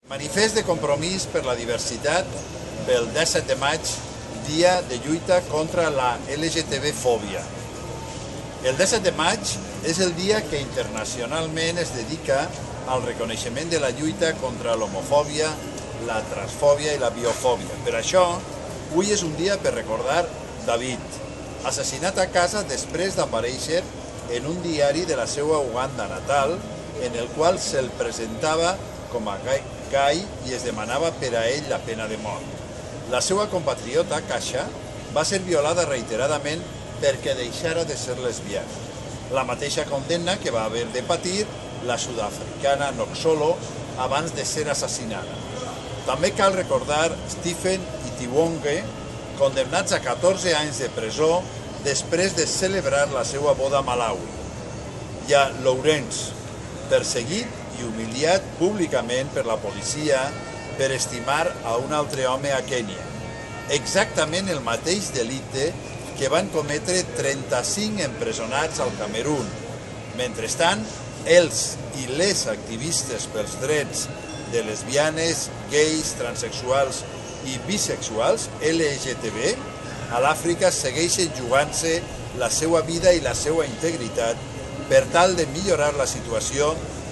Manifest de compromís per la diversitat pel 17 de maig, dia de lluita contra la LGTB-fòbia. El 17 de maig és el dia que internacionalment es dedica al reconeixement de la lluita contra l'homofòbia, la transfòbia i la biofòbia. Per això, avui és un dia per recordar David, assassinat a casa després d'aparèixer en un diari de la seva Uganda natal, en el qual se'l presentava com a gai i es demanava per a ell la pena de mort. La seva compatriota, Kasha, va ser violada reiteradament perquè deixara de ser lesbiana. La mateixa condemna que va haver de patir la sud-africana Noxolo abans de ser assassinada. També cal recordar Stephen Itiwonge, condemnats a 14 anys de presó després de celebrar la seva boda a Malawi. I a Lawrence, perseguit i humiliat públicament per la policia per estimar a un altre home a Kènia. Exactament el mateix delicte que van cometre 35 empresonats al Camerún. Mentrestant, els i les activistes pels drets de lesbianes, gais, transexuals i bisexuals, LGTB, a l'Àfrica segueixen jugant-se la seva vida i la seva integritat per tal de millorar la situació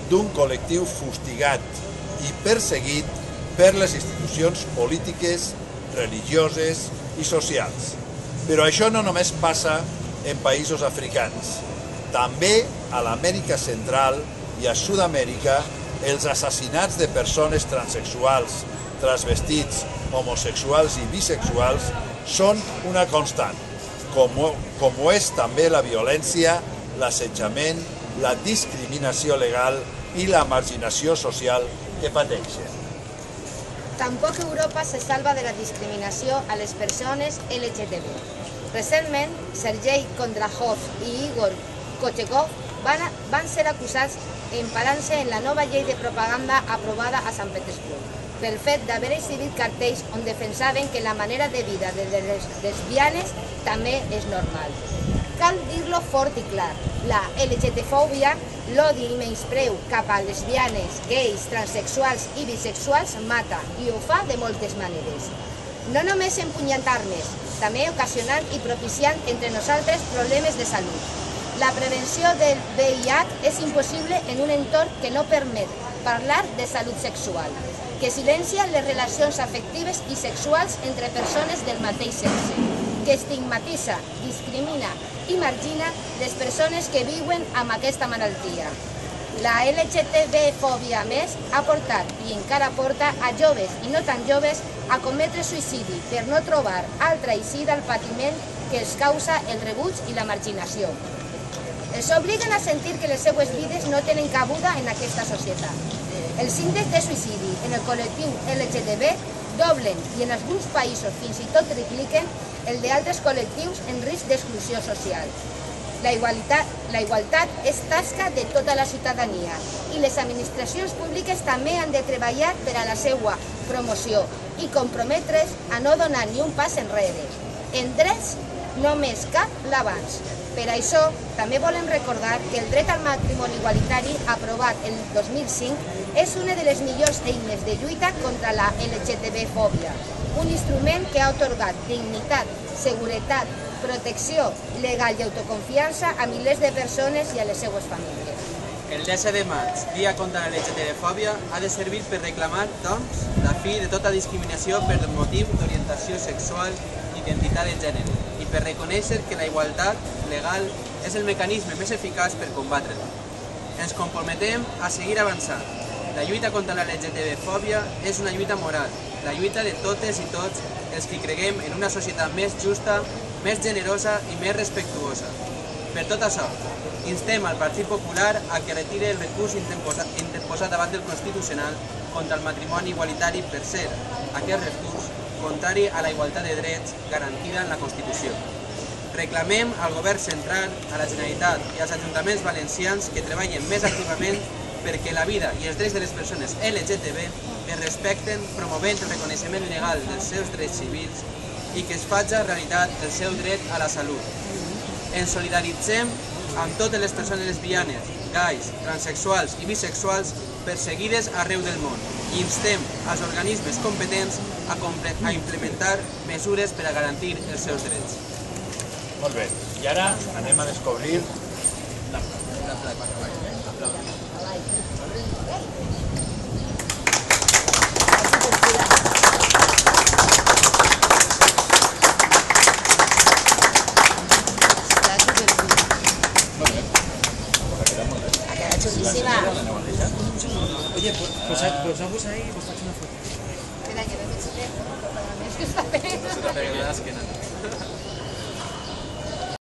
d'un col·lectiu fustigat i perseguit per les institucions polítiques, religioses i socials. Però això no només passa en països africans. També a l'Amèrica Central i a Sud-amèrica els assassinats de persones transexuals, transvestits, homosexuals i bisexuals són una constant, com ho és també la violència, l'assetjament, la discriminació legal i la marginació social que pateixen. Tampoc Europa se salva de la discriminació a les persones LGTB. Recentment, Sergei Kondrahov i Igor Kochekov van ser acusats emparant-se en la nova llei de propaganda aprovada a Sant Petersburg pel fet d'haver exhibit cartells on defensaven que la manera de vida de les lesbianes també és normal. Cal dir-lo fort i clar, la LGTB-fòbia, l'odi i menyspreu cap a lesbianes, gais, transexuals i bisexuals mata, i ho fa de moltes maneres. No només empunyant armes, també ocasionant i propiciant entre nosaltres problemes de salut. La prevenció del VIH és impossible en un entorn que no permet parlar de salut sexual, que silencia les relacions afectives i sexuals entre persones del mateix sexe, que estigmatitza, discrimina i margina les persones que viuen amb aquesta malaltia. La LGTB-fòbia, a més, ha portat i encara porta a joves i no tan joves a cometre suïcidi per no trobar altra eixida al patiment que els causa el rebuig i la marginació. Els obliguen a sentir que les seues vides no tenen cabuda en aquesta societat. Els índexs de suïcidi en el col·lectiu LGTB doblen i en alguns països fins i tot tripliquen el d'altres col·lectius en risc d'exclusió social. La igualtat és tasca de tota la ciutadania i les administracions públiques també han de treballar per a la seva promoció i comprometre's a no donar ni un pas enrere. En drets només cap l'avanç. Per això, també volem recordar que el dret al matrimoni igualitari, aprovat el 2005, és una de les millors eines de lluita contra la LGTB-fòbia, un instrument que ha atorgat dignitat, seguretat, protecció legal i autoconfiança a milers de persones i a les seues famílies. El 17 de maig, dia contra la LGTB-fòbia, ha de servir per reclamar, doncs, la fi de tota discriminació per motiu d'orientació sexual i identitat de gènere, i per reconèixer que la igualtat legal és el mecanisme més eficaç per combatre-la. Ens comprometem a seguir avançant. La lluita contra la LGTB-fòbia és una lluita moral, la lluita de totes i tots els que creguem en una societat més justa, més generosa i més respectuosa. Per tot això, instem al Partit Popular a que retire el recurs interposat davant del Constitucional contra el matrimoni igualitari per ser aquest recurs contrari a la igualtat de drets garantida en la Constitució. Reclamem al Govern central, a la Generalitat i als ajuntaments valencians que treballen més activament perquè la vida i els drets de les persones LGTB es respecten promovent el reconeixement legal dels seus drets civils i que es faci realitat el seu dret a la salut. Ens solidaritzem amb totes les persones lesbianes, gais, transexuals i bisexuals perseguides arreu del món i instem als organismes competents a implementar mesures per a garantir els seus drets. Molt bé, i ara anem a descobrir La placa. Ha quedat xulíssima. Oye, posamos ahí, pues faig una foto. Espera, que no me xulé. És que està bé. No se te pegue la esquena.